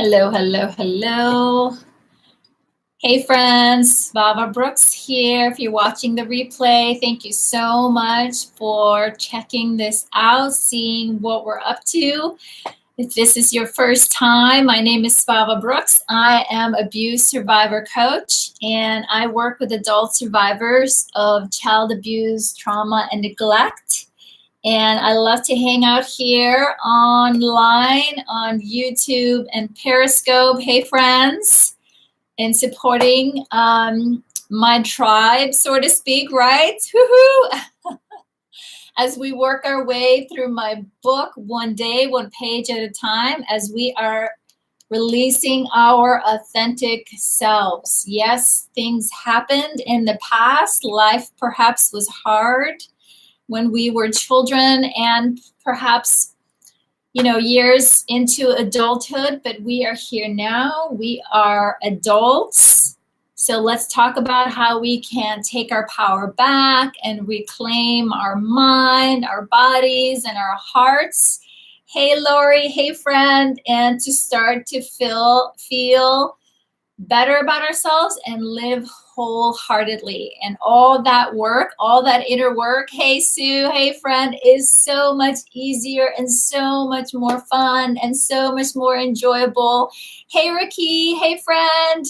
Hello, hello, hello. Hey friends, Svava Brooks here. If you're watching the replay, thank you so much for checking this out, seeing what we're up to. If this is your first time, my name is Svava Brooks. I am abuse survivor coach, and I work with adult survivors of child abuse, trauma, and neglect. And I love to hang out here online on YouTube and Periscope. Hey friends, and supporting my tribe, so to speak, right? Woohoo! As we work our way through my book, one day, one page at a time, as we are releasing our authentic selves. Yes, things happened in the past. Life perhaps was hard when we were children and perhaps, years into adulthood, but we are here now. We are adults. So let's talk about how we can take our power back and reclaim our mind, our bodies, and our hearts. Hey, Lori. Hey, friend. And to start to feel better about ourselves and live wholeheartedly. And all that work, all that inner work, hey Sue, hey friend, is so much easier and so much more fun and so much more enjoyable. Hey Ricky, hey friend,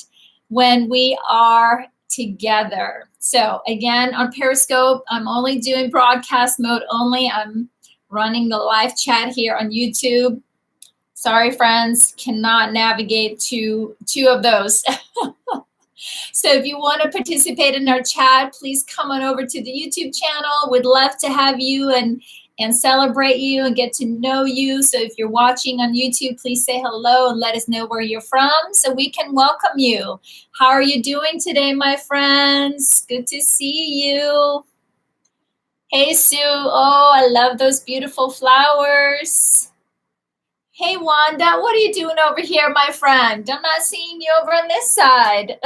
when we are together. So again, on Periscope, I'm only doing broadcast mode only. I'm running the live chat here on YouTube. Sorry, friends, cannot navigate two of those. So if you want to participate in our chat, please come on over to the YouTube channel. We'd love to have you and celebrate you and get to know you. So if you're watching on YouTube, please say hello and let us know where you're from so we can welcome you. How are you doing today, my friends? Good to see you. Hey, Sue. Oh, I love those beautiful flowers. Hey, Wanda, what are you doing over here, my friend? I'm not seeing you over on this side.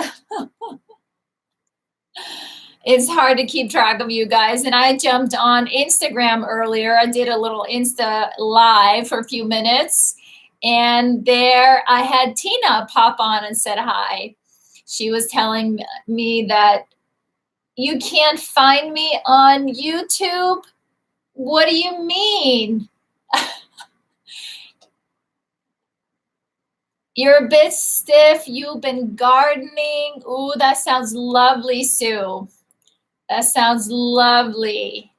It's hard to keep track of you guys. And I jumped on Instagram earlier. I did a little Insta live for a few minutes. And there I had Tina pop on and said hi. She was telling me that you can't find me on YouTube. What do you mean? You're a bit stiff. You've been gardening. Ooh, that sounds lovely, Sue. That sounds lovely.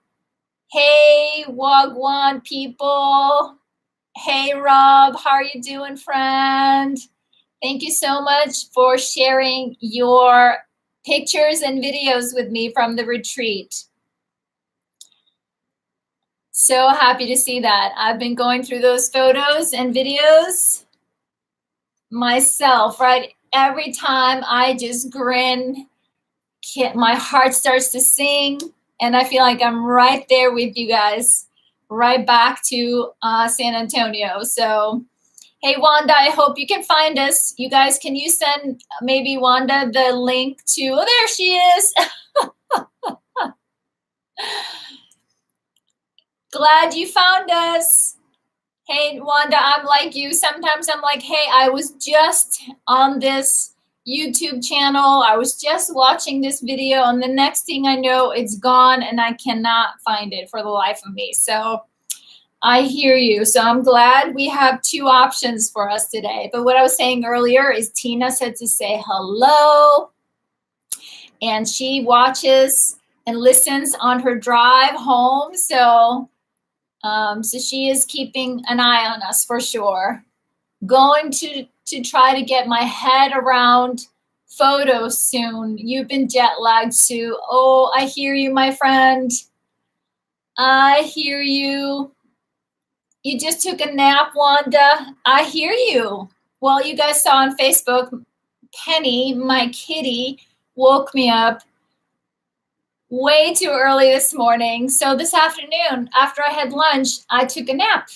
Hey, Wagwan people. Hey, Rob. How are you doing, friend? Thank you so much for sharing your pictures and videos with me from the retreat. So happy to see that. I've been going through those photos and videos myself, right? Every time I just grin, my heart starts to sing, and I feel like I'm right there with you guys, right back to San Antonio. So, hey, Wanda, I hope you can find us. You guys, can you send maybe Wanda the link to, oh, there she is. Glad you found us. Hey, Wanda, I'm like you. Sometimes I'm like, hey, I was just on this YouTube channel. I was just watching this video, and the next thing I know, it's gone, and I cannot find it for the life of me. So I hear you. So I'm glad we have two options for us today. But what I was saying earlier is Tina said to say hello, and she watches and listens on her drive home. So she is keeping an eye on us for sure. Going to try to get my head around photos soon. You've been jet lagged too. Oh, I hear you, my friend. I hear you. You just took a nap, Wanda. I hear you. Well, you guys saw on Facebook, Penny, my kitty, woke me up way too early this morning. So this afternoon, after I had lunch, I took a nap.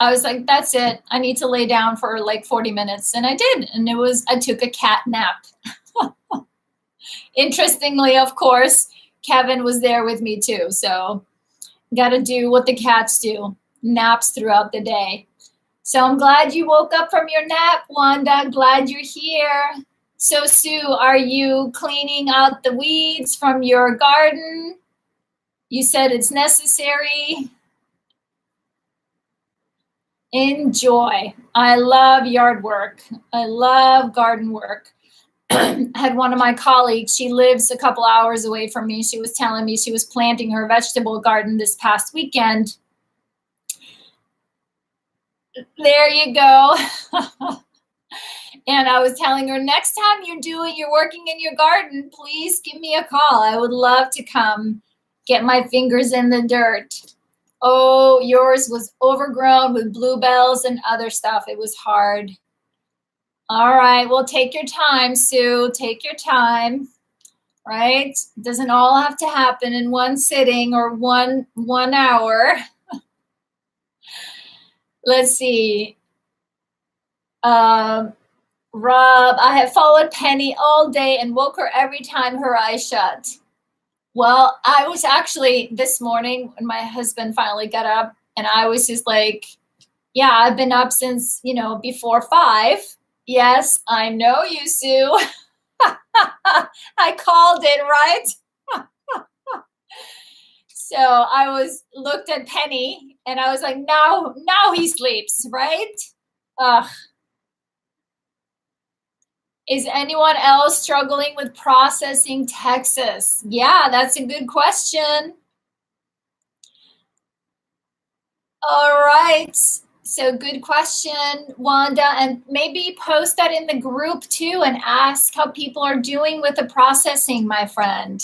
I was like, that's it. I need to lay down for like 40 minutes. And I did. And I took a cat nap. Interestingly, of course, Kevin was there with me too. So got to do what the cats do, naps throughout the day. So I'm glad you woke up from your nap, Wanda. Glad you're here. So Sue, are you cleaning out the weeds from your garden? You said it's necessary. Enjoy. I love yard work. I love garden work. I had one of my colleagues, she lives a couple hours away from me. She was telling me she was planting her vegetable garden this past weekend. There you go. And I was telling her, next time you're working in your garden, please give me a call. I would love to come get my fingers in the dirt. Oh, yours was overgrown with bluebells and other stuff. It was hard. All right, well, take your time, Sue. Take your time, right? It doesn't all have to happen in one sitting or one hour. Let's see. Rob, I have followed Penny all day and woke her every time her eyes shut. Well, I was actually this morning when my husband finally got up, and I was just like, yeah, I've been up since, before 5. Yes, I know you, Sue. I called it, right? So I looked at Penny and I was like, now he sleeps, right? Ugh. Is anyone else struggling with processing Texas? Yeah, that's a good question. All right. So good question, Wanda. And maybe post that in the group too and ask how people are doing with the processing, my friend.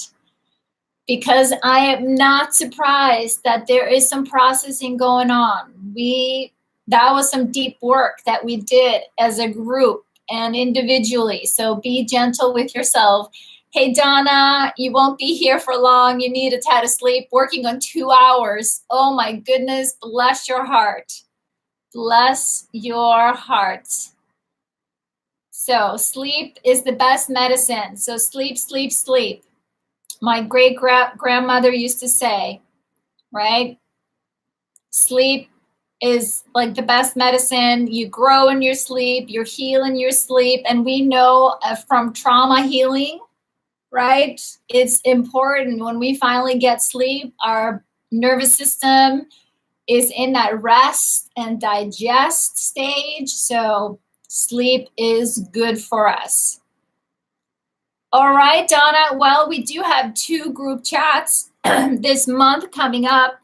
Because I am not surprised that there is some processing going on. That was some deep work that we did as a group and individually. So be gentle with yourself. Hey, Donna, you won't be here for long. You need a tad of sleep, working on 2 hours. Oh my goodness, bless your heart. Bless your heart. So sleep is the best medicine. So sleep, sleep, sleep. My great grandmother used to say, right? Sleep is like the best medicine. You grow in your sleep, you heal in your sleep. And we know from trauma healing, right? It's important when we finally get sleep, our nervous system is in that rest and digest stage. So sleep is good for us. All right, Donna. Well, we do have 2 group chats this month coming up.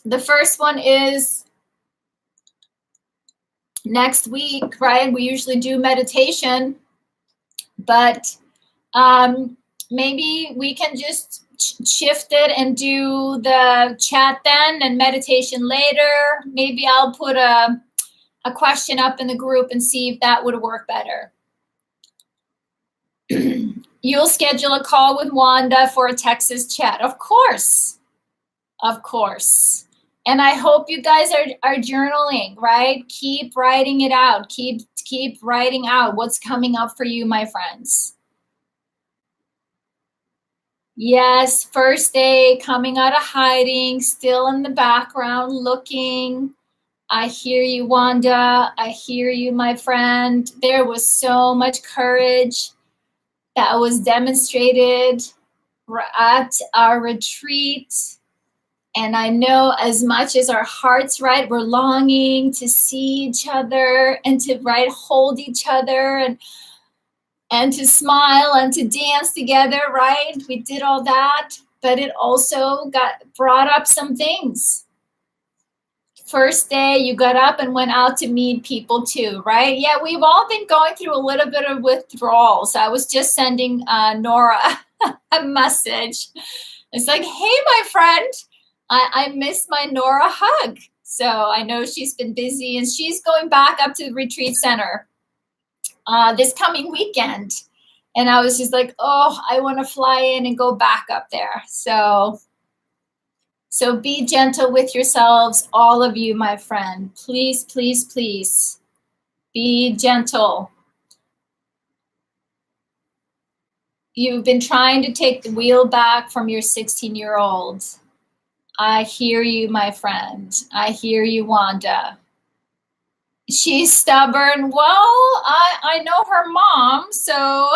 The first one is next week, right? We usually do meditation, but maybe we can just shift it and do the chat then and meditation later. Maybe I'll put a question up in the group and see if that would work better. You'll schedule a call with Wanda for a Texas chat. Of course. Of course. And I hope you guys are journaling, right? Keep writing it out. Keep writing out what's coming up for you, my friends. Yes, first day, coming out of hiding, still in the background, looking. I hear you, Wanda. I hear you, my friend. There was so much courage that was demonstrated at our retreat. And I know as much as our hearts, right, we're longing to see each other and to, right, hold each other and to smile and to dance together, right? We did all that, but it also brought up some things. First day, you got up and went out to meet people too, right? Yeah, we've all been going through a little bit of withdrawals. I was just sending Nora a message. It's like, hey, my friend, I missed my Nora hug. So I know she's been busy and she's going back up to the retreat center this coming weekend. And I was just like, oh, I want to fly in and go back up there. So be gentle with yourselves, all of you, my friend. Please, please, please be gentle. You've been trying to take the wheel back from your 16-year-old. I hear you, my friend. I hear you, Wanda. She's stubborn. Well, I know her mom, so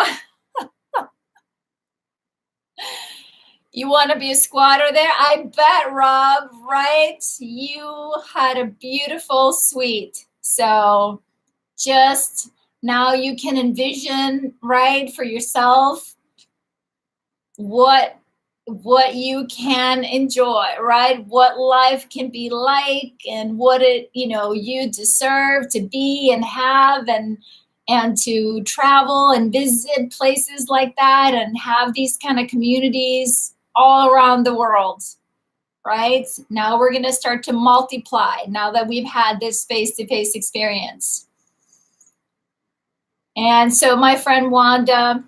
you want to be a squatter there? I bet, Rob, right? You had a beautiful suite. So just now you can envision, right, for yourself what you can enjoy, right? What life can be like and what it, you deserve to be and have and to travel and visit places like that and have these kind of communities all around the world, right? Now we're going to start to multiply now that we've had this face-to-face experience. And so my friend Wanda,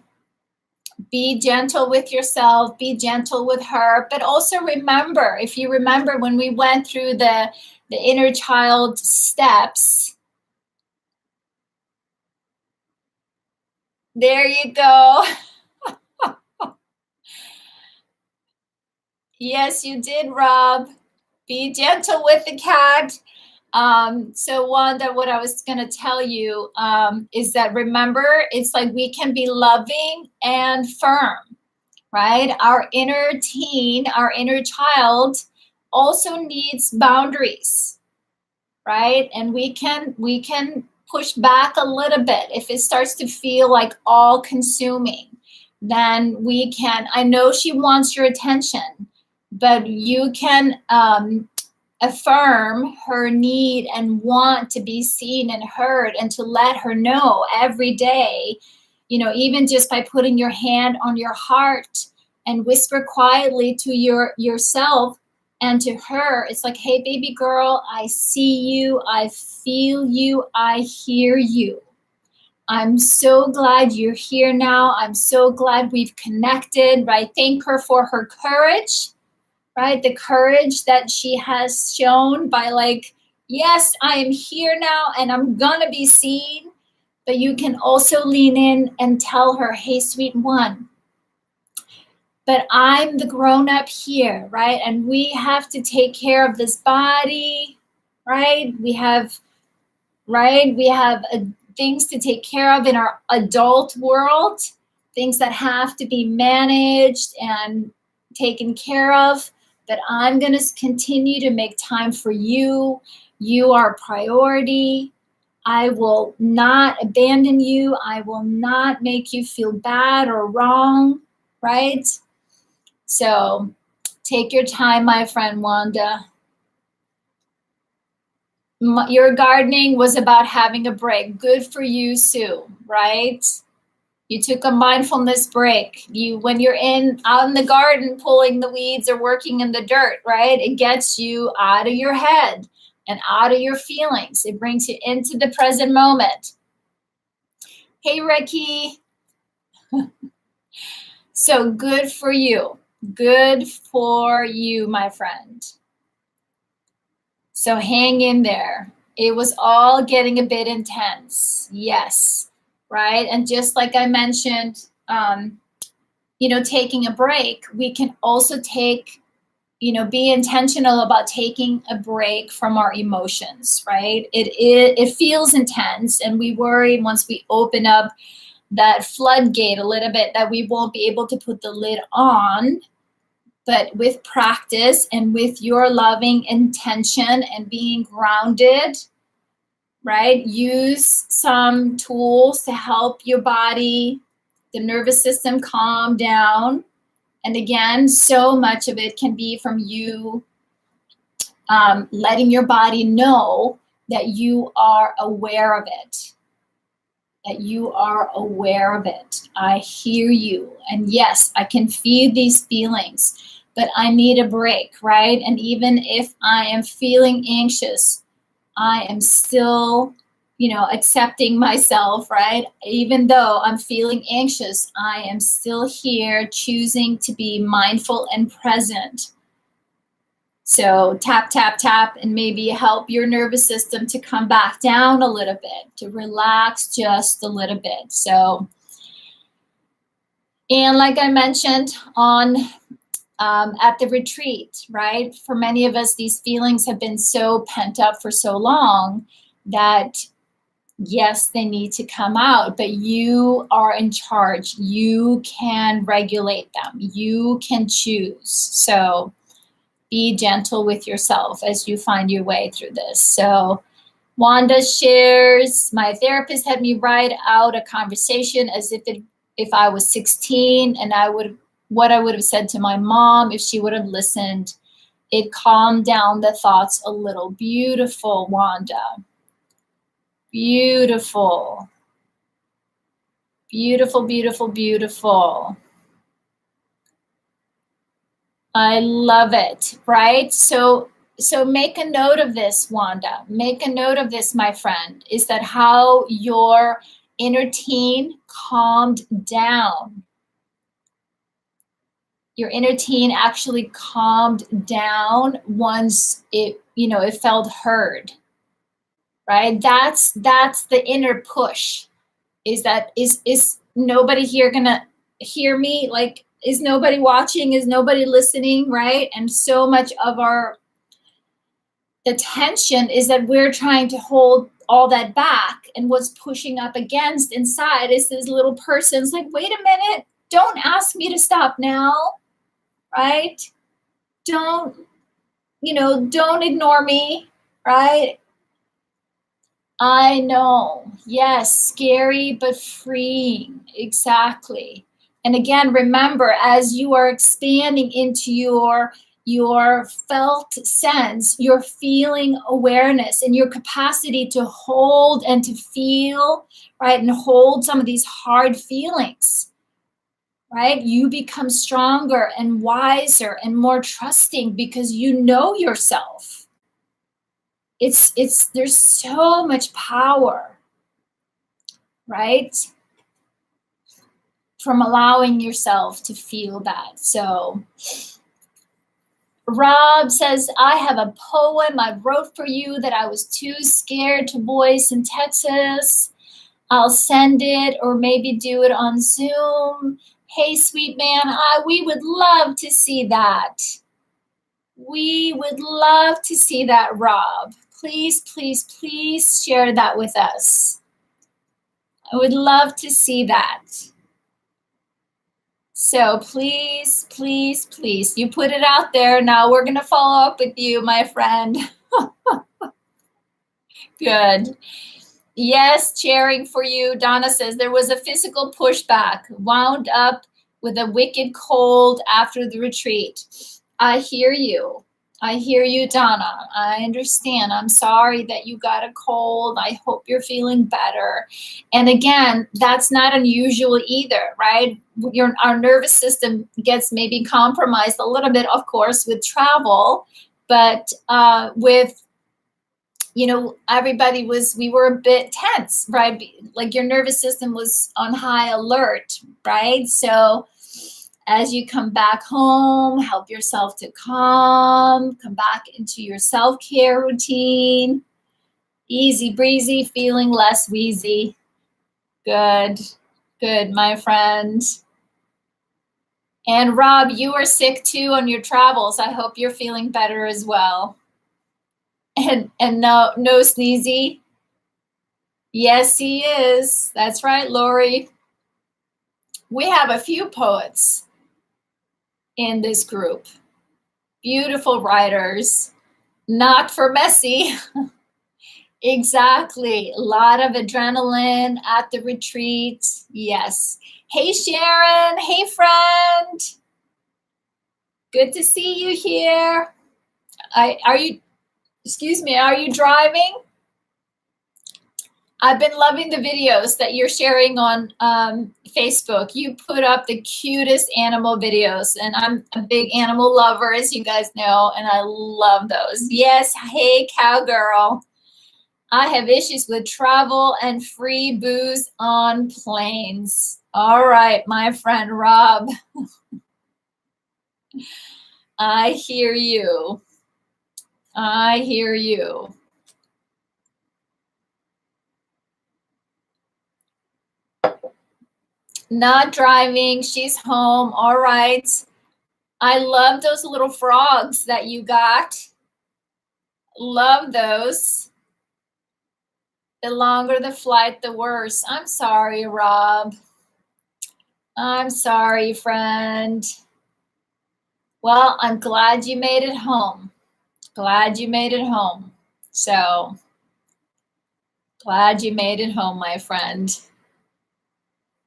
be gentle with yourself, be gentle with her, but also remember, if you remember when we went through the inner child steps, there you go. Yes, you did, Rob. Be gentle with the cat. So Wanda, what I was going to tell you is that remember, it's like we can be loving and firm, right? Our inner teen, our inner child also needs boundaries, right? And we can push back a little bit. If it starts to feel like all consuming, then we can, I know she wants your attention, but you can affirm her need and want to be seen and heard and to let her know every day, even just by putting your hand on your heart and whisper quietly to yourself and to her. It's like, hey, baby girl, I see you, I feel you, I hear you. I'm so glad you're here now. I'm so glad we've connected, right? Thank her for her courage, right? The courage that she has shown by like, yes, I am here now and I'm gonna be seen. But you can also lean in and tell her, hey, sweet one, but I'm the grown up here, right? And we have to take care of this body, right? We have things to take care of in our adult world, things that have to be managed and taken care of. But I'm going to continue to make time for you. You are a priority. I will not abandon you. I will not make you feel bad or wrong, right? So take your time, my friend Wanda. Your gardening was about having a break. Good for you, Sue, right? You took a mindfulness break. When you're out in the garden pulling the weeds or working in the dirt, right? It gets you out of your head and out of your feelings. It brings you into the present moment. Hey, Ricky. So good for you. Good for you, my friend. So hang in there. It was all getting a bit intense. Yes, right? And just like I mentioned, taking a break, we can also be intentional about taking a break from our emotions, right? It feels intense and we worry once we open up that floodgate a little bit that we won't be able to put the lid on. But with practice and with your loving intention and being grounded, right? Use some tools to help your body, the nervous system calm down. And again, so much of it can be from you letting your body know that you are aware of it. That you are aware of it. I hear you. And yes, I can feel these feelings, but I need a break, right? And even if I am feeling anxious, I am still, accepting myself, right? Even though I'm feeling anxious, I am still here choosing to be mindful and present. So tap, tap, tap, and maybe help your nervous system to come back down a little bit, to relax just a little bit. So, and like I mentioned at the retreat, right? For many of us, these feelings have been so pent up for so long that Yes, they need to come out, but you are in charge. You can regulate them. You can choose. So be gentle with yourself as you find your way through this. So Wanda shares, my therapist had me write out a conversation as if I was 16, and what I would have said to my mom if she would have listened. It calmed down the thoughts a little. Beautiful, Wanda. Beautiful. Beautiful, beautiful, beautiful. I love it, right? So make a note of this, Wanda. Make a note of this, my friend, is that how your inner teen calmed down. Your inner teen actually calmed down once it felt heard, right? That's the inner push. Is nobody here gonna hear me? Like, is nobody watching? Is nobody listening, right? And so much of the tension is that we're trying to hold all that back, and what's pushing up against inside is this little person's like, wait a minute, don't ask me to stop now, right? Don't ignore me, right? I know. Yes, scary but freeing. Exactly. And again, remember, as you are expanding into your felt sense, your feeling awareness, and your capacity to hold and to feel, right? And hold some of these hard feelings, right? You become stronger and wiser and more trusting because you know yourself. There's so much power, right? From allowing yourself to feel that. So Rob says, I have a poem I wrote for you that I was too scared to voice in Texas. I'll send it or maybe do it on Zoom. Hey, sweet man, we would love to see that. We would love to see that, Rob. Please, please, please share that with us. I would love to see that. So please, please, please, you put it out there. Now we're going to follow up with you, my friend. Good. Yes, cheering for you. Donna says there was a physical pushback, wound up with a wicked cold after the retreat. I hear you. I hear you, Donna. I understand. I'm sorry that you got a cold. I hope you're feeling better. And again, that's not unusual either, right? Our nervous system gets maybe compromised a little bit, of course, with travel, but with we were a bit tense, right? Like your nervous system was on high alert, right? So as you come back home, help yourself to come back into your self-care routine. Easy breezy, feeling less wheezy. Good, my friend. And Rob, you were sick too on your travels. I hope you're feeling better as well. And no sneezy. Yes, he is. That's right, Lori. We have a few poets in this group. Beautiful writers, not for messy. Exactly. A lot of adrenaline at the retreat. Yes. Hey, Sharon. Hey, friend. Good to see you here. Are you driving? I've been loving the videos that you're sharing on Facebook. You put up the cutest animal videos, and I'm a big animal lover, as you guys know, and I love those. Yes, hey, cowgirl. I have issues with travel and free booze on planes. All right, my friend Rob. I hear you. I hear you. Not driving. She's home. All right. I love those little frogs that you got. Love those. The longer the flight, the worse. I'm sorry, Rob. I'm sorry, friend. Well, I'm glad you made it home. Glad you made it home. So, glad you made it home, my friend.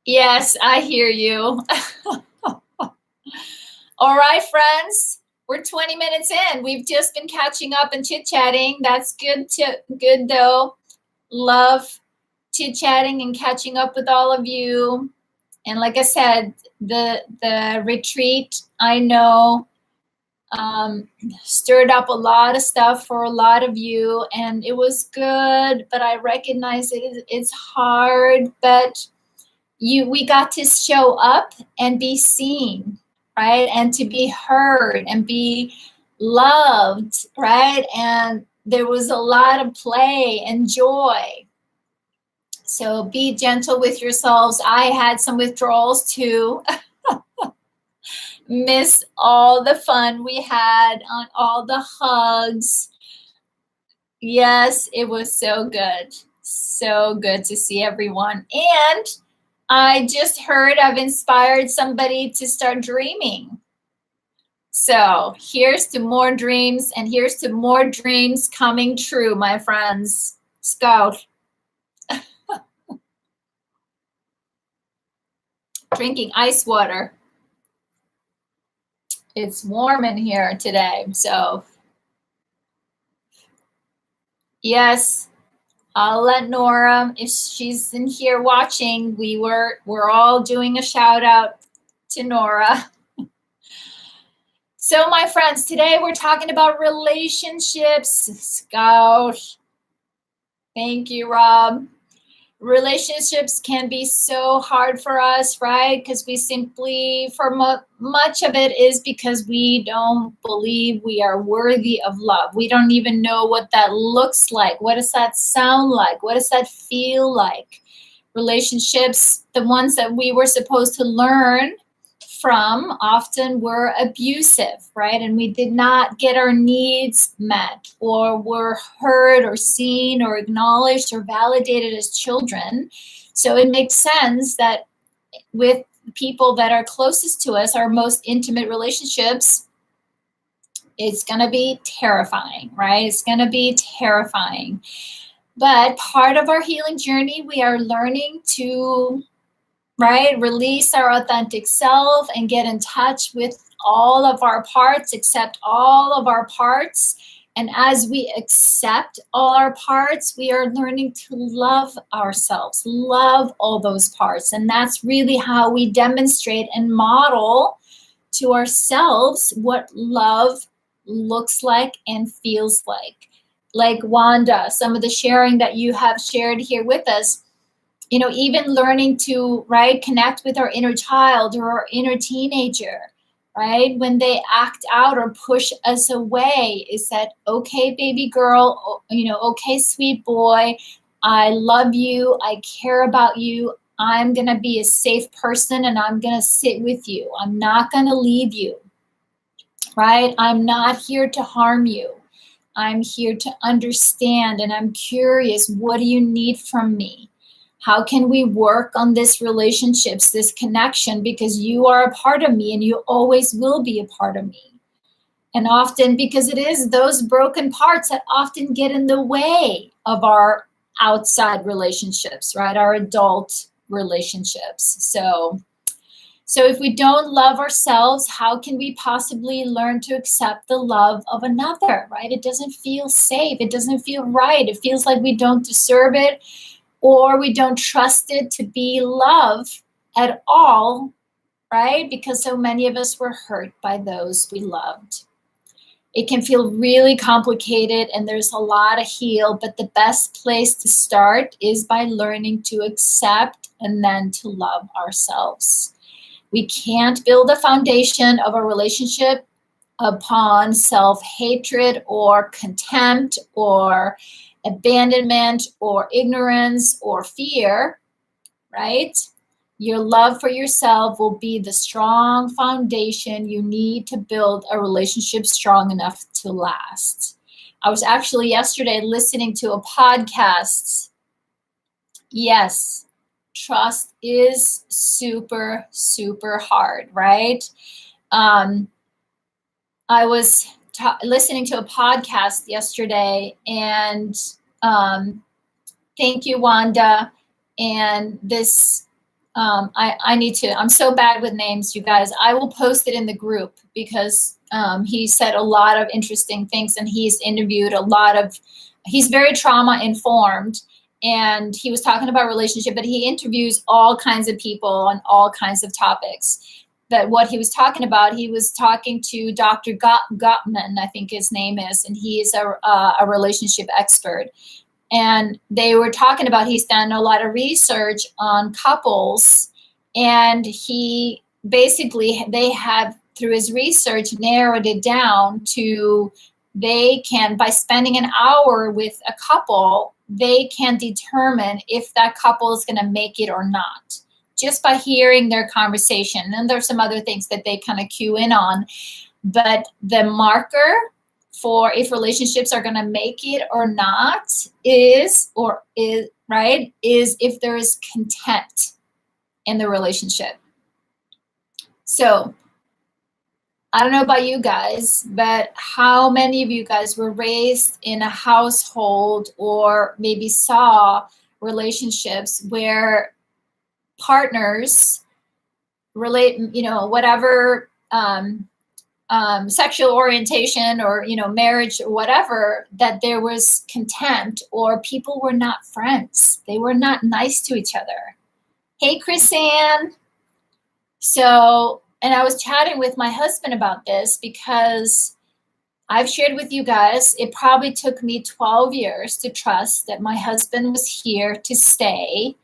Yes, I hear you. All right, friends. We're 20 minutes in. We've just been catching up and chit-chatting. That's good though. Love chit-chatting and catching up with all of you. And like I said, the retreat, I know, stirred up a lot of stuff for a lot of you, and it was good, but I recognize it's hard, but we got to show up and be seen, right? And to be heard and be loved, right? And there was a lot of play and joy. So be gentle with yourselves. I had some withdrawals too. Miss all the fun we had on all the hugs. Yes, it was so good. So good to see everyone. And I just heard I've inspired somebody to start dreaming. So here's to more dreams, and here's to more dreams coming true, my friends. Scout. Drinking ice water. It's warm in here today, so yes, I'll let Nora, if she's in here watching, we're all doing a shout out to Nora. So my friends, today we're talking about relationships. Scout. Thank you, Rob. Relationships can be so hard for us, right? Because we simply, for much of it is because we don't believe we are worthy of love. We don't even know what that looks like. What does that sound like? What does that feel like? Relationships, the ones that we were supposed to learn from, often were abusive, right? And we did not get our needs met, or were heard or seen or acknowledged or validated as children. So it makes sense that with people that are closest to us, our most intimate relationships, it's going to be terrifying, right? It's going to be terrifying. But part of our healing journey, we are learning to, right, release our authentic self and get in touch with all of our parts, accept all of our parts. And as we accept all our parts, we are learning to love ourselves, love all those parts. And that's really how we demonstrate and model to ourselves what love looks like and feels like. Like Wanda, some of the sharing that you have shared here with us, you know, even learning to, right, connect with our inner child or our inner teenager, right? When they act out or push us away, is that, okay, baby girl, you know, okay, sweet boy, I love you, I care about you, I'm going to be a safe person and I'm going to sit with you. I'm not going to leave you, right? I'm not here to harm you. I'm here to understand, and I'm curious, what do you need from me? How can we work on this relationships, this connection, because you are a part of me and you always will be a part of me. And often, because it is those broken parts that often get in the way of our outside relationships, right? Our adult relationships. So if we don't love ourselves, how can we possibly learn to accept the love of another, right? It doesn't feel safe. It doesn't feel right. It feels like we don't deserve it, or we don't trust it to be love at all, right? Because so many of us were hurt by those we loved. It can feel really complicated and there's a lot to heal, but the best place to start is by learning to accept and then to love ourselves. We can't build a foundation of a relationship upon self-hatred or contempt or abandonment or ignorance or fear, right? Your love for yourself will be the strong foundation you need to build a relationship strong enough to last. I was actually yesterday listening to a podcast Yes, trust is super, super hard, right? Um, I was listening to a podcast yesterday, and um, thank you, Wanda. And this, I need to, I'm so bad with names, you guys. I will post it in the group because he said a lot of interesting things, and he's interviewed a lot of, he's very trauma informed. And he was talking about relationship, but he interviews all kinds of people on all kinds of topics. But what he was talking about, he was talking to Dr. Gottman, I think his name is, and he is a relationship expert. And they were talking about, he's done a lot of research on couples, and he basically, they have, through his research, narrowed it down to, they can, by spending an hour with a couple, they can determine if that couple is going to make it or not, just by hearing their conversation. And then there's some other things that they kind of cue in on. But the marker for if relationships are going to make it or not is if there is contempt in the relationship. So I don't know about you guys, but how many of you guys were raised in a household or maybe saw relationships where partners relate, whatever sexual orientation or, marriage or whatever, that there was contempt or people were not friends. They were not nice to each other. Hey, Chrisanne. So, and I was chatting with my husband about this because I've shared with you guys, it probably took me 12 years to trust that my husband was here to stay.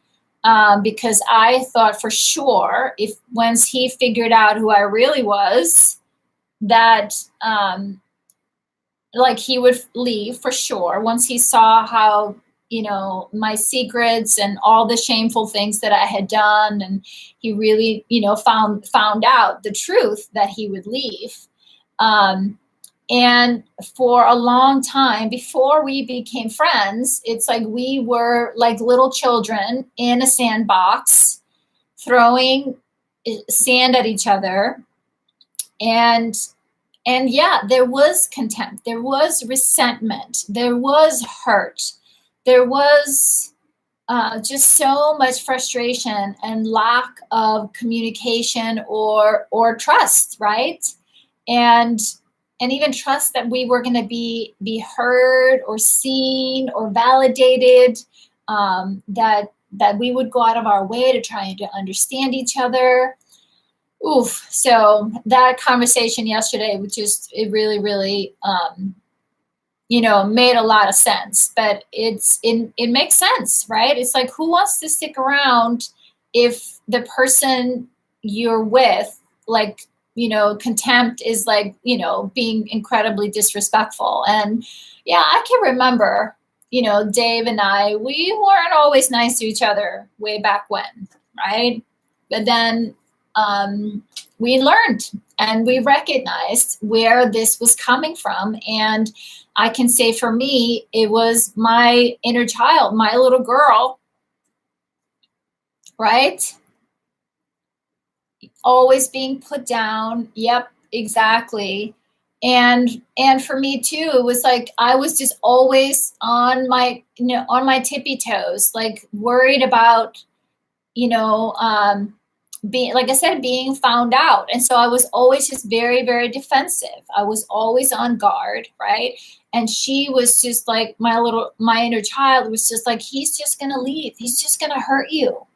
Because I thought for sure, if once he figured out who I really was, that he would leave for sure once he saw how, my secrets and all the shameful things that I had done, and he really, found out the truth, that he would leave. And for a long time before we became friends, it's like we were like little children in a sandbox throwing sand at each other. And yeah, there was contempt, there was resentment, there was hurt, there was just so much frustration and lack of communication or trust, right? And even trust that we were going to be heard or seen or validated, that we would go out of our way to try to understand each other. Oof. So that conversation yesterday, it really, really, made a lot of sense, but it makes sense, right? It's like, who wants to stick around if the person you're with, contempt is being incredibly disrespectful. And yeah, I can remember, Dave and I, we weren't always nice to each other way back when, right? But then we learned and we recognized where this was coming from. And I can say for me, it was my inner child, my little girl, right? Always being put down. Yep, exactly. And for me too, it was like I was just always on my tippy toes, like worried about, being, like I said, being found out. And so I was always just very, very defensive. I was always on guard, right? And she was just like my inner child was just like, he's just going to leave. He's just going to hurt you,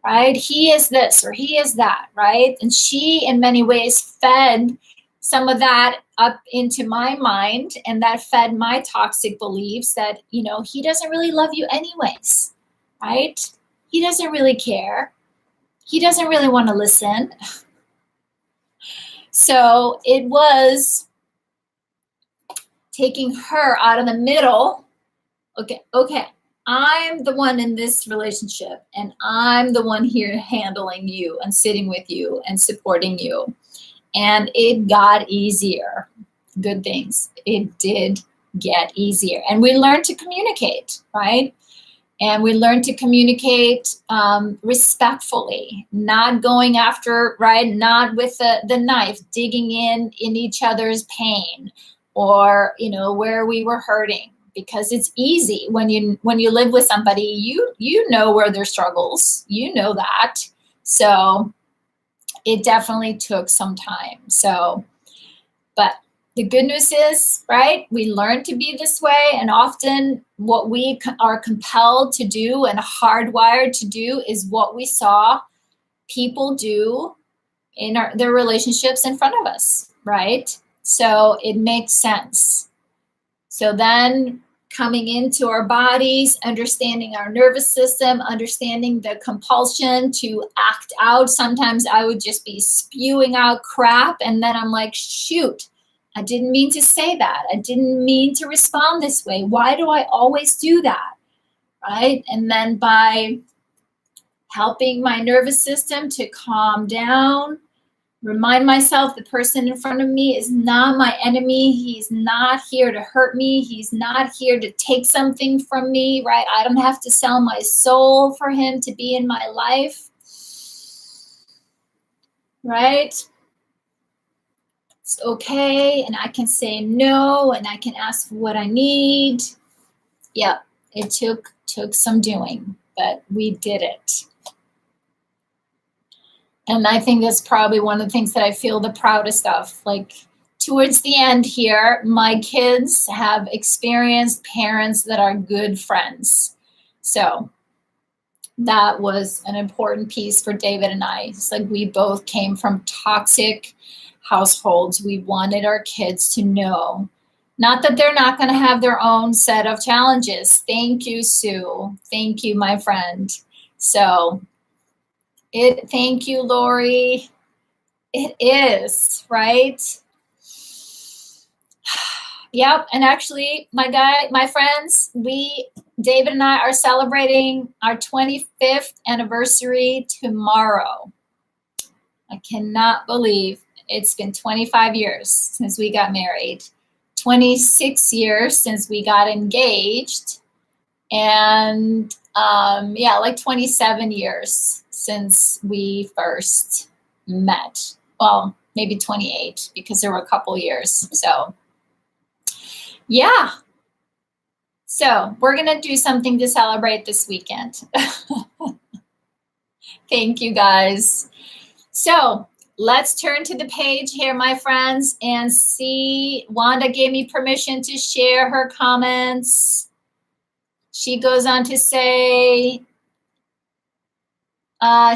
right? He is this or he is that, right? And she, in many ways, fed some of that up into my mind, and that fed my toxic beliefs that, he doesn't really love you anyways, right? He doesn't really care. He doesn't really want to listen. So it was taking her out of the middle. Okay, I'm the one in this relationship, and I'm the one here handling you and sitting with you and supporting you. And it got easier. Good things. It did get easier. And we learned to communicate, right? And we learn to communicate respectfully, not going after, right? Not with the knife, digging in each other's pain, or, you know, where we were hurting, because it's easy when you live with somebody, you know where their struggles, you know that. So it definitely took some time. So, but the good news is, right, we learn to be this way, and often what we are compelled to do and hardwired to do is what we saw people do in their relationships in front of us, right? So it makes sense. So then coming into our bodies, understanding our nervous system, understanding the compulsion to act out. Sometimes I would just be spewing out crap, and then I'm like, shoot, I didn't mean to say that. I didn't mean to respond this way. Why do I always do that? Right? And then by helping my nervous system to calm down, remind myself the person in front of me is not my enemy. He's not here to hurt me. He's not here to take something from me, right? I don't have to sell my soul for him to be in my life, right? It's okay, and I can say no, and I can ask for what I need. Yeah, it took some doing, but we did it. And I think that's probably one of the things that I feel the proudest of. Like, towards the end here, my kids have experienced parents that are good friends. So that was an important piece for David and I. It's like we both came from toxic households. We wanted our kids to know, not that they're not going to have their own set of challenges. Thank you, Sue. Thank you, my friend. So thank you, Lori. It is, right? Yep. And actually, my friends, David and I are celebrating our 25th anniversary tomorrow. I cannot believe it's been 25 years since we got married, 26 years since we got engaged, and like 27 years since we first met. Well, maybe 28, because there were a couple years. So yeah. So we're going to do something to celebrate this weekend. Thank you, guys. So let's turn to the page here, my friends, and see. Wanda gave me permission to share her comments. She goes on to say,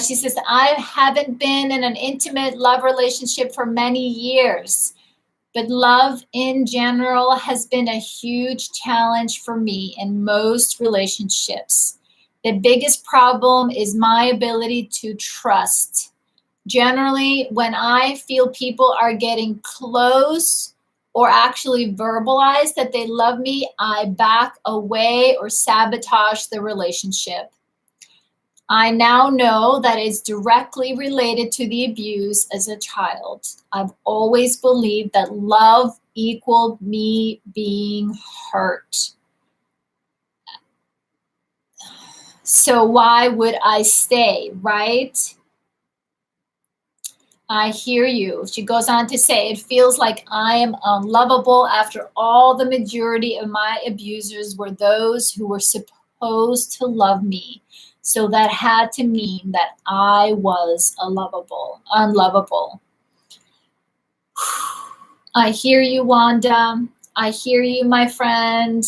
she says, I haven't been in an intimate love relationship for many years, but love in general has been a huge challenge for me in most relationships. The biggest problem is my ability to trust. Generally, when I feel people are getting close or actually verbalize that they love me, I back away or sabotage the relationship. I now know that it's directly related to the abuse as a child. I've always believed that love equaled me being hurt. So why would I stay, right? I hear you. She goes on to say, it feels like I am unlovable after all the majority of my abusers were those who were supposed to love me. So that had to mean that I was unlovable. I hear you, Wanda. I hear you, my friend.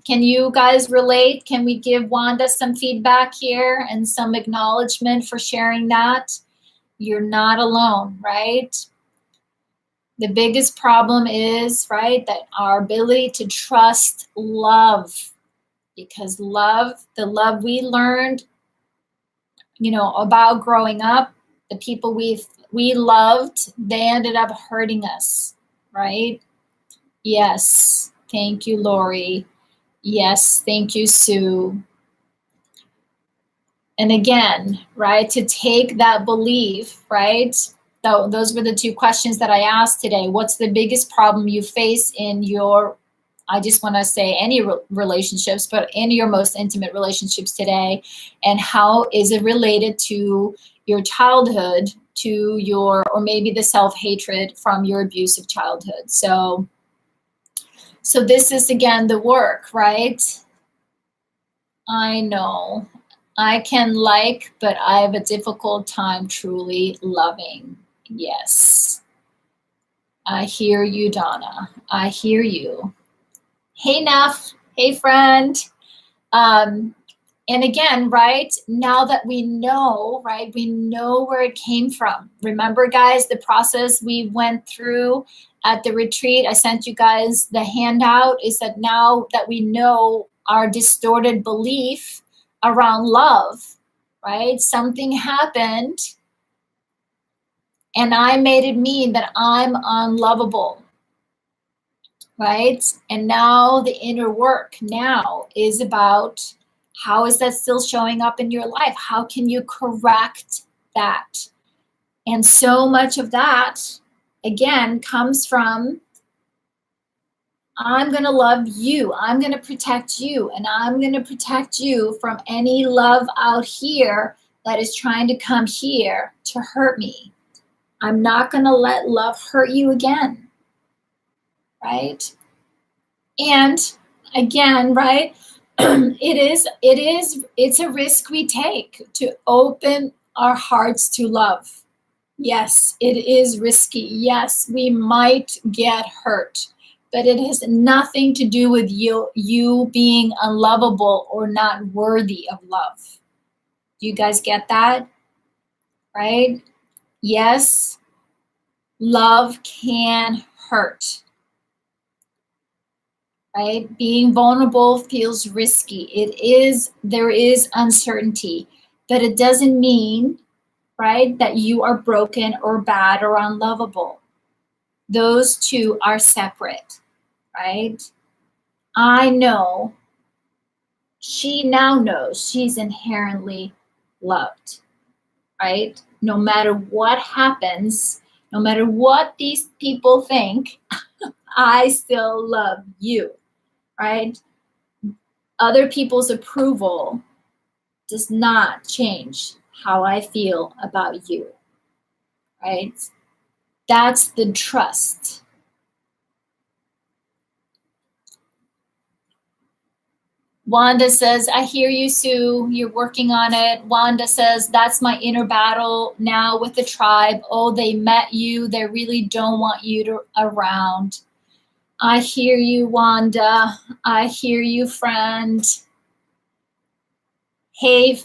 Can you guys relate? Can we give Wanda some feedback here and some acknowledgement for sharing that? You're not alone, right? The biggest problem is, right, that our ability to trust love, because love, the love we learned, about growing up, the people we loved, they ended up hurting us, right? Yes. Thank you, Lori. Yes. Thank you, Sue. And again, right, to take that belief, right? Those were the two questions that I asked today. What's the biggest problem you face in your I just want to say any relationships, but in your most intimate relationships today, and how is it related to your childhood, to your, or maybe the self-hatred from your abusive childhood. So this is again the work, right? I know I can like, but I have a difficult time truly loving. Yes. I hear you, Donna. I hear you. Hey, Neff. Hey, friend. Um, and again, right, now that we know, right, we know where it came from. Remember, guys, the process we went through at the retreat, I sent you guys the handout, is that now that we know our distorted belief around love, right, something happened and I made it mean that I'm unlovable, right? And now the inner work now is about, how is that still showing up in your life? How can you correct that? And so much of that, again, comes from, I'm going to love you. I'm going to protect you. And I'm going to protect you from any love out here that is trying to come here to hurt me. I'm not going to let love hurt you again, right? And again, right, it's a risk we take to open our hearts to love. Yes, it is risky. Yes, we might get hurt, but it has nothing to do with you being unlovable or not worthy of love. Do you guys get that? Right? Yes, love can hurt. Right? Being vulnerable feels risky. There is uncertainty, but it doesn't mean, right, that you are broken or bad or unlovable. Those two are separate, right? I know, she now knows she's inherently loved, right? No matter what happens, no matter what these people think, I still love you, right? Other people's approval does not change how I feel about you, right? That's the trust. Wanda says, I hear you, Sue. You're working on it. Wanda says, that's my inner battle now with the tribe. Oh, they met you. They really don't want you around. I hear you, Wanda. I hear you, friend. Hey,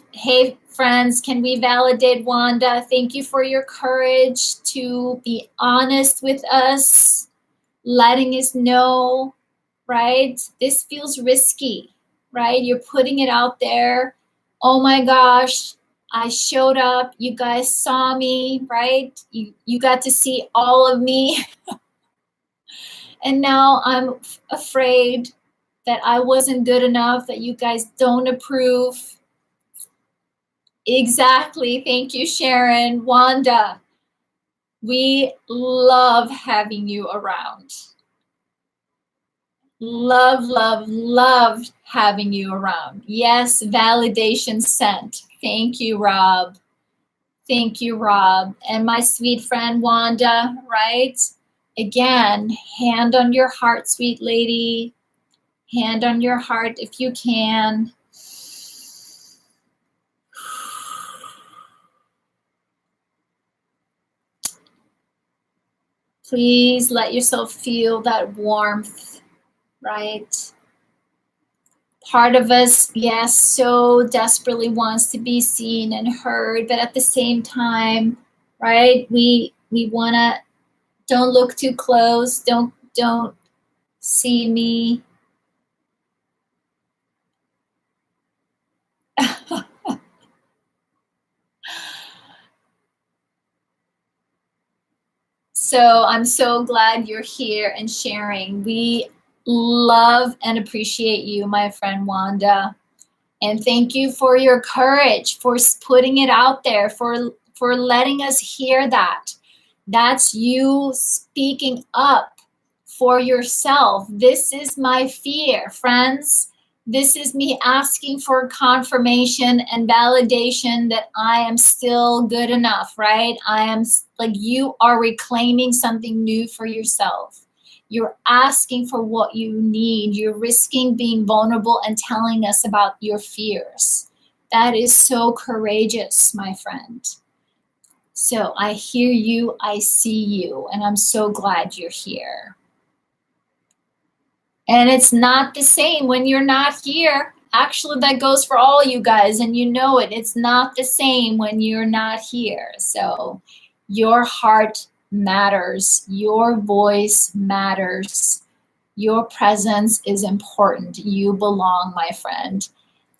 friends, can we validate Wanda? Thank you for your courage to be honest with us, letting us know, right? This feels risky, right? You're putting it out there. Oh my gosh, I showed up. You guys saw me, right? You got to see all of me. And now I'm afraid that I wasn't good enough, that you guys don't approve. Exactly. Thank you, Sharon. Wanda, we love having you around. Love, love, love having you around. Yes, validation sent. Thank you, Rob. Thank you, Rob. And my sweet friend, Wanda, right? Again, hand on your heart, sweet lady. Hand on your heart if you can. Please let yourself feel that warmth, right? Part of us, yes, so desperately wants to be seen and heard, but at the same time, right, we want to, don't look too close, don't see me. So I'm so glad you're here and sharing. We love and appreciate you, my friend Wanda. And thank you for your courage, for putting it out there, for letting us hear that. That's you speaking up for yourself. This is my fear, friends. This is me asking for confirmation and validation that I am still good enough, right? I am, like, you are reclaiming something new for yourself. You're asking for what you need. You're risking being vulnerable and telling us about your fears. That is so courageous, my friend. So I hear you, I see you, and I'm so glad you're here. And it's not the same when you're not here. Actually, that goes for all you guys, and you know it. It's not the same when you're not here. So your heart matters. Your voice matters. Your presence is important. You belong, my friend.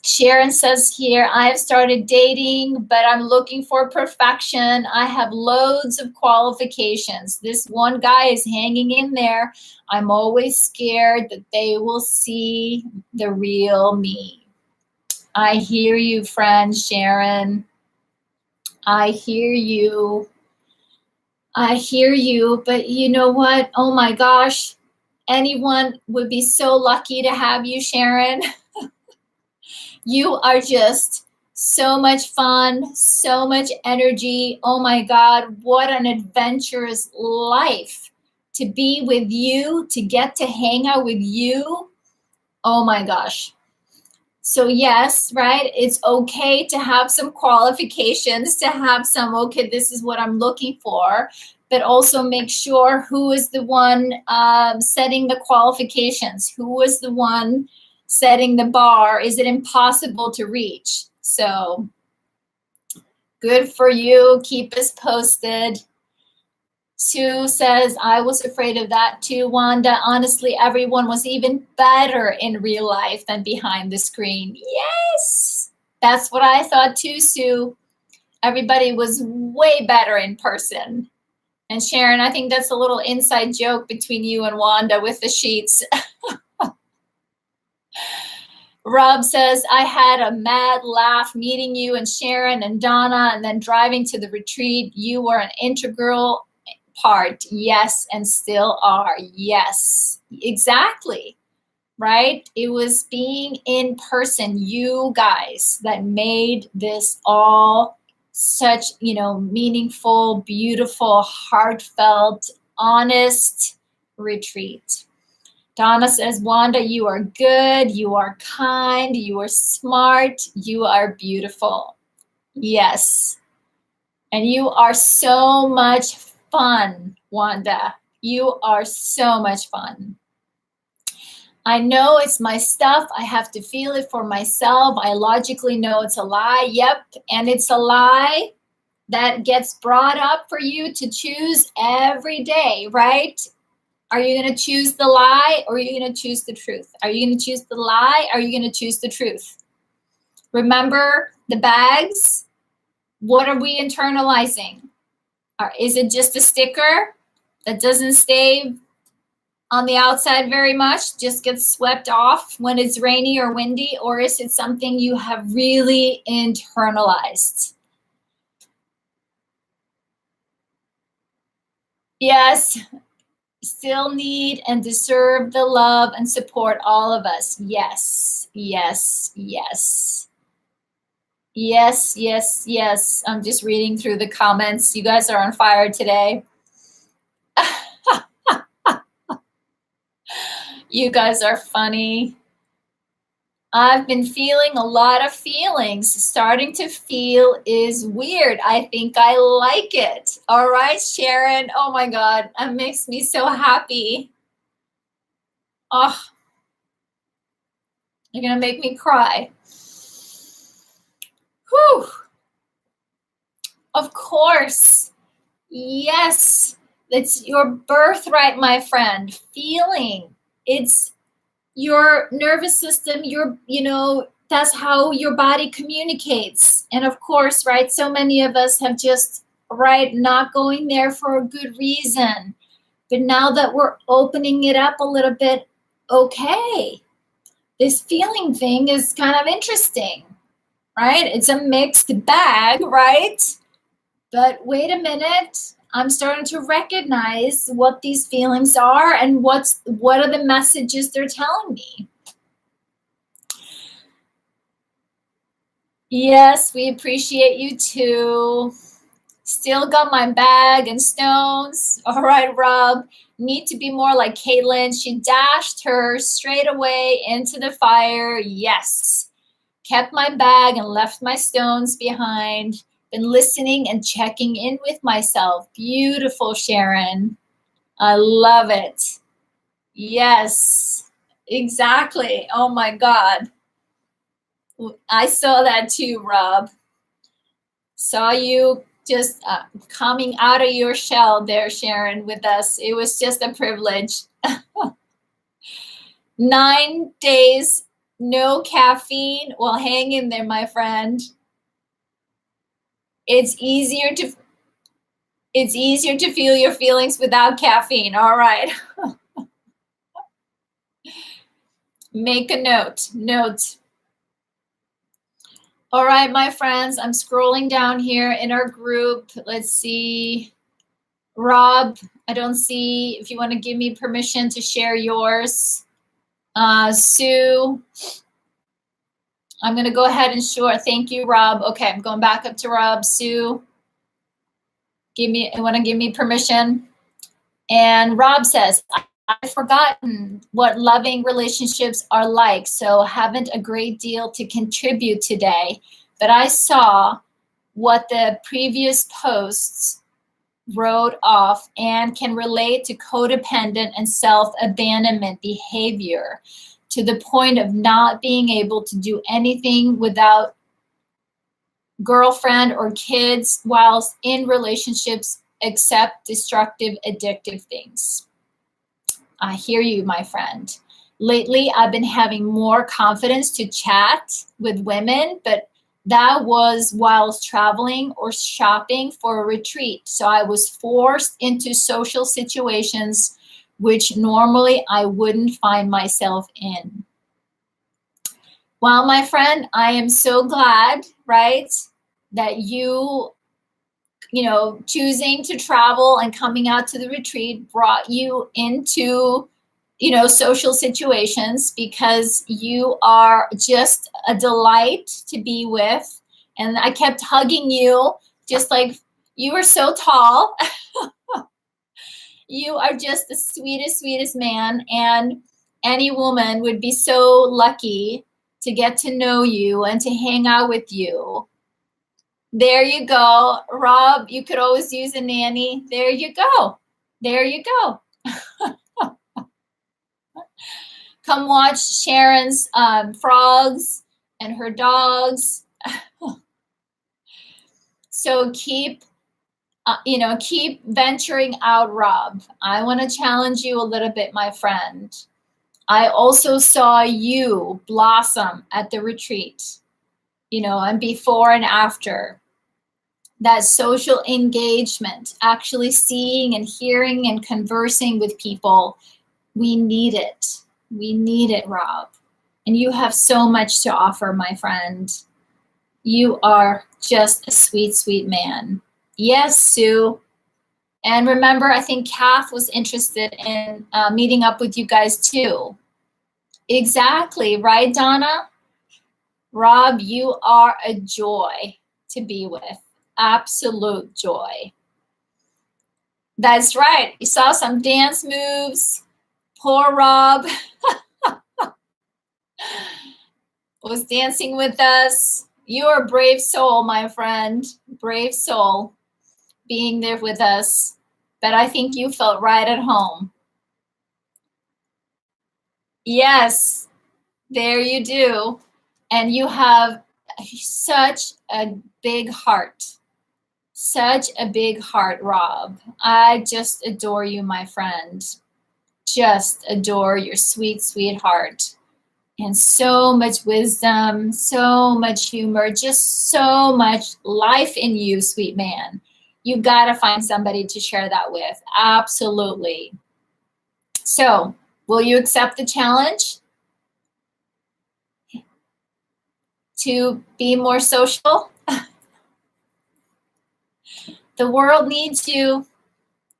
Sharon says here, I have started dating, but I'm looking for perfection. I have loads of qualifications. This one guy is hanging in there. I'm always scared that they will see the real me. I hear you, friend Sharon. I hear you. I hear you, but you know what? Oh my gosh. Anyone would be so lucky to have you, Sharon. You are just so much fun, so much energy. Oh my God, what an adventurous life to be with you, to get to hang out with you. Oh my gosh. So yes, right, it's okay to have some qualifications, to have some, okay, this is what I'm looking for, but also make sure who is the one setting the qualifications, who is the one setting the bar. Is it impossible to reach? So good for you. Keep us posted. Sue says, I was afraid of that too, Wanda. Honestly, everyone was even better in real life than behind the screen. Yes, that's what I thought too, Sue. Everybody was way better in person. And Sharon, I think that's a little inside joke between you and Wanda with the sheets. Rob says, I had a mad laugh meeting you and Sharon and Donna and then driving to the retreat. You were an integral part. Yes, and still are. Yes, exactly. Right? It was being in person, you guys, that made this all such, meaningful, beautiful, heartfelt, honest retreat. Donna says, Wanda, you are good, you are kind, you are smart, you are beautiful. Yes. And you are so much fun, Wanda. You are so much fun. I know it's my stuff. I have to feel it for myself. I logically know it's a lie. Yep. And it's a lie that gets brought up for you to choose every day, right? Are you going to choose the lie or are you going to choose the truth? Are you going to choose the lie or are you going to choose the truth? Remember the bags? What are we internalizing? Is it just a sticker that doesn't stay on the outside very much, just gets swept off when it's rainy or windy, or is it something you have really internalized? Yes, still need and deserve the love and support, all of us. Yes, yes, yes. Yes, yes, yes. I'm just reading through the comments. You guys are on fire today. You guys are funny. I've been feeling a lot of feelings. Starting to feel is weird. I think I like it. All right, Sharon. Oh my God, that makes me so happy. Oh, you're going to make me cry. Whew. Of course. Yes. It's your birthright, my friend. Feeling. It's your nervous system, that's how your body communicates. And of course, right, so many of us have just, right, not going there for a good reason. But now that we're opening it up a little bit, okay, this feeling thing is kind of interesting, right? It's a mixed bag, right? But wait a minute, I'm starting to recognize what these feelings are and what are the messages they're telling me. Yes, we appreciate you too. Still got my bag and stones. All right, Rob. Need to be more like Caitlin. She dashed her straight away into the fire. Yes. Kept my bag and left my stones behind. Been listening and checking in with myself. Beautiful, Sharon. I love it. Yes, exactly. Oh my God. I saw that too, Rob. Saw you just coming out of your shell there, Sharon, with us. It was just a privilege. 9 days, no caffeine. Well, hang in there, my friend. It's easier to feel your feelings without caffeine. All right. Make a note. All right, my friends, I'm scrolling down here in our group. Let's see. Rob, I don't see if you want to give me permission to share yours. Sue, I'm going to go ahead and share. Thank you, Rob. Okay, I'm going back up to Rob. Sue, want to give me permission? And Rob says, I've forgotten what loving relationships are like, so haven't a great deal to contribute today. But I saw what the previous posts wrote off and can relate to codependent and self-abandonment behavior to the point of not being able to do anything without girlfriend or kids whilst in relationships except destructive, addictive things. I hear you, my friend. Lately, I've been having more confidence to chat with women, but that was whilst traveling or shopping for a retreat. So I was forced into social situations which normally I wouldn't find myself in. Well, my friend, I am so glad, right, that choosing to travel and coming out to the retreat brought you into, social situations, because you are just a delight to be with. And I kept hugging you, just like you were so tall. You are just the sweetest, sweetest man. And any woman would be so lucky to get to know you and to hang out with you. There you go. Rob, you could always use a nanny. There you go. Come watch Sharon's frogs and her dogs. So keep venturing out, Rob. I want to challenge you a little bit, my friend. I also saw you blossom at the retreat, and before and after. That social engagement, actually seeing and hearing and conversing with people, we need it. We need it, Rob. And you have so much to offer, my friend. You are just a sweet, sweet man. Yes, Sue. And remember, I think Kath was interested in meeting up with you guys too. Exactly, right, Donna? Rob, you are a joy to be with. Absolute joy. That's right. You saw some dance moves. Poor Rob was dancing with us. You're a brave soul, my friend. Brave soul being there with us. But I think you felt right at home. Yes, there you do. And you have such a big heart. Such a big heart, Rob. I just adore you, my friend. Just adore your sweet, sweet heart. And so much wisdom, so much humor, just so much life in you, sweet man. You got to find somebody to share that with. Absolutely. So, will you accept the challenge to be more social? The world needs you.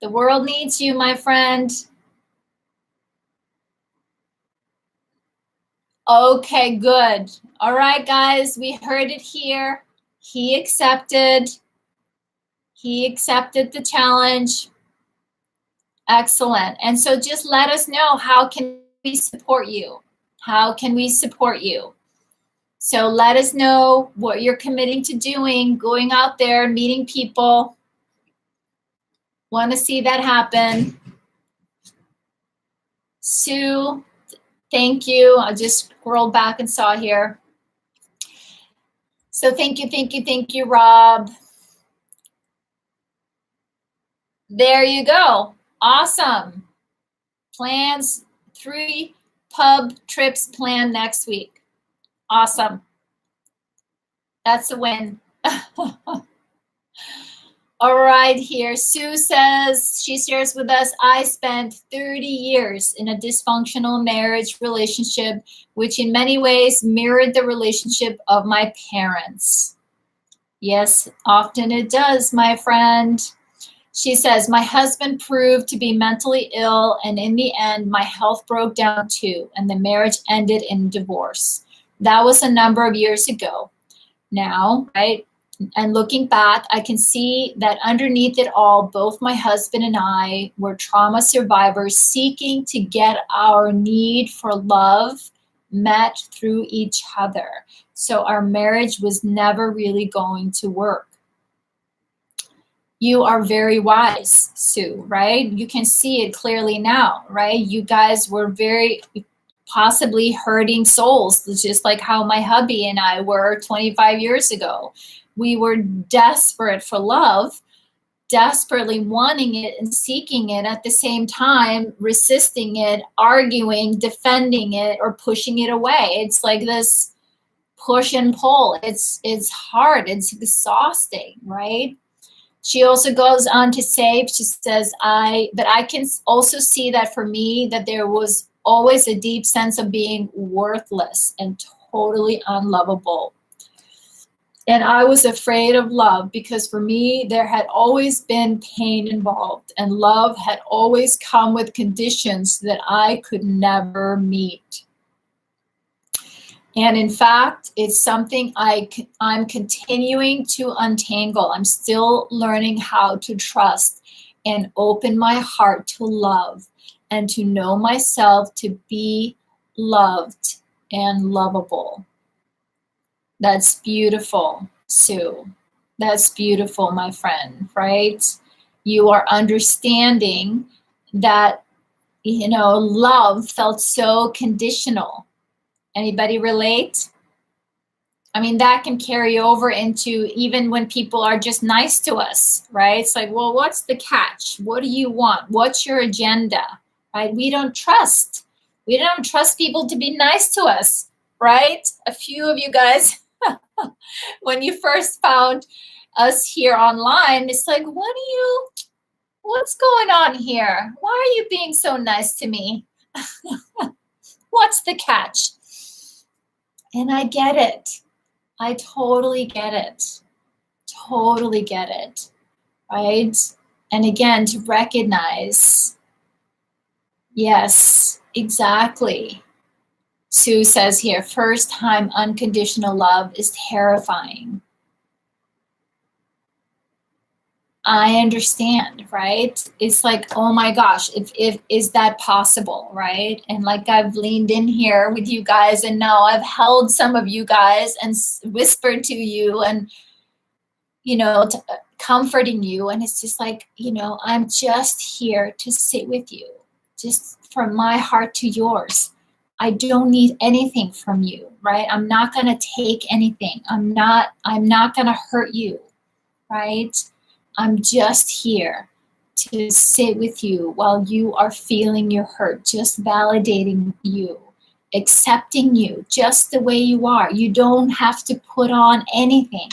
The world needs you, my friend. Okay, good. All right, guys, we heard it here. He accepted. He accepted the challenge. Excellent. And so just let us know, how can we support you? How can we support you? So let us know what you're committing to doing, going out there, meeting people. Want to see that happen. Sue, thank you. I just scrolled back and saw here. So thank you, Rob. There you go. Awesome. Plans, 3 pub trips planned next week. Awesome. That's a win. All right, here. Sue says, she shares with us, I spent 30 years in a dysfunctional marriage relationship, which in many ways mirrored the relationship of my parents. Yes, often it does, my friend. She says, my husband proved to be mentally ill, and in the end, my health broke down too, and the marriage ended in divorce. That was a number of years ago. Now, right? And looking back, I can see that underneath it all, both my husband and I were trauma survivors seeking to get our need for love met through each other. So our marriage was never really going to work. You are very wise, Sue, right? You can see it clearly now, right? You guys were very possibly hurting souls, just like how my hubby and I were 25 years ago. We were desperate for love, desperately wanting it and seeking it, at the same time resisting it, arguing, defending it, or pushing it away. It's like this push and pull. It's hard, it's exhausting, right? She also goes on to say, she says, but I can also see that for me, that there was always a deep sense of being worthless and totally unlovable. And I was afraid of love because for me, there had always been pain involved, and love had always come with conditions that I could never meet. And in fact, it's something I'm continuing to untangle. I'm still learning how to trust and open my heart to love and to know myself to be loved and lovable. That's beautiful, Sue. That's beautiful, my friend, right? You are understanding that, love felt so conditional. Anybody relate? I mean, that can carry over into even when people are just nice to us, right? It's like, well, what's the catch? What do you want? What's your agenda, right? We don't trust people to be nice to us, right? A few of you guys, when you first found us here online, it's like, what's going on here? Why are you being so nice to me? What's the catch? And I get it. I totally get it. Totally get it, right? And again, to recognize, yes, exactly. Sue says here, first time unconditional love is terrifying. I understand, right? It's like, oh my gosh, if is that possible, right? And like I've leaned in here with you guys, and now I've held some of you guys and whispered to you, and comforting you, and it's just like, I'm just here to sit with you, just from my heart to yours. I don't need anything from you, right? I'm not going to take anything. I'm not going to hurt you, right? I'm just here to sit with you while you are feeling your hurt, just validating you, accepting you just the way you are. You don't have to put on anything,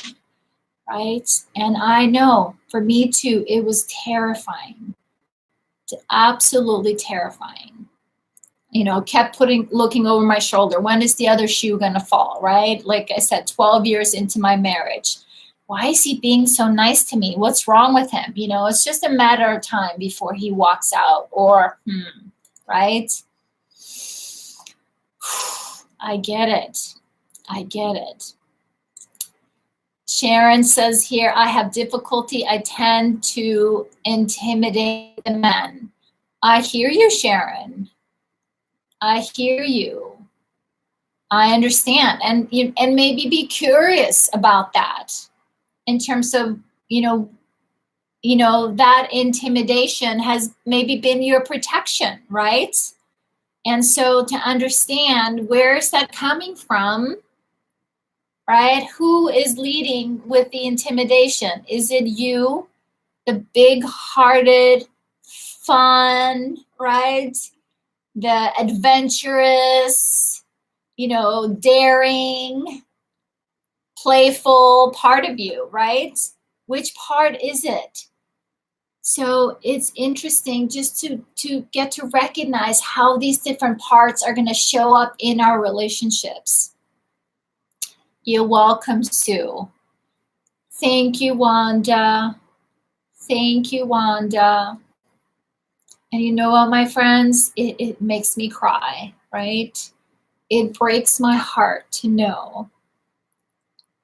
right? And I know for me too, it was terrifying, absolutely terrifying. Kept looking over my shoulder. When is the other shoe going to fall, right? Like I said, 12 years into my marriage. why is he being so nice to me? What's wrong with him? You know, it's just a matter of time before he walks out, or, right? I get it. I get it. Sharon says here, I have difficulty. I tend to intimidate the men. I hear you, Sharon. I hear you. I understand. And maybe be curious about that in terms of, that intimidation has maybe been your protection, right? And so to understand, where is that coming from, right? Who is leading with the intimidation? Is it you, the big-hearted, fun, right? The adventurous, daring, playful part of you, right? Which part is it? So it's interesting just to get to recognize how these different parts are going to show up in our relationships. You're welcome, Sue. Thank you, Wanda. Thank you, Wanda. And you know what, my friends? It makes me cry, right? It breaks my heart to know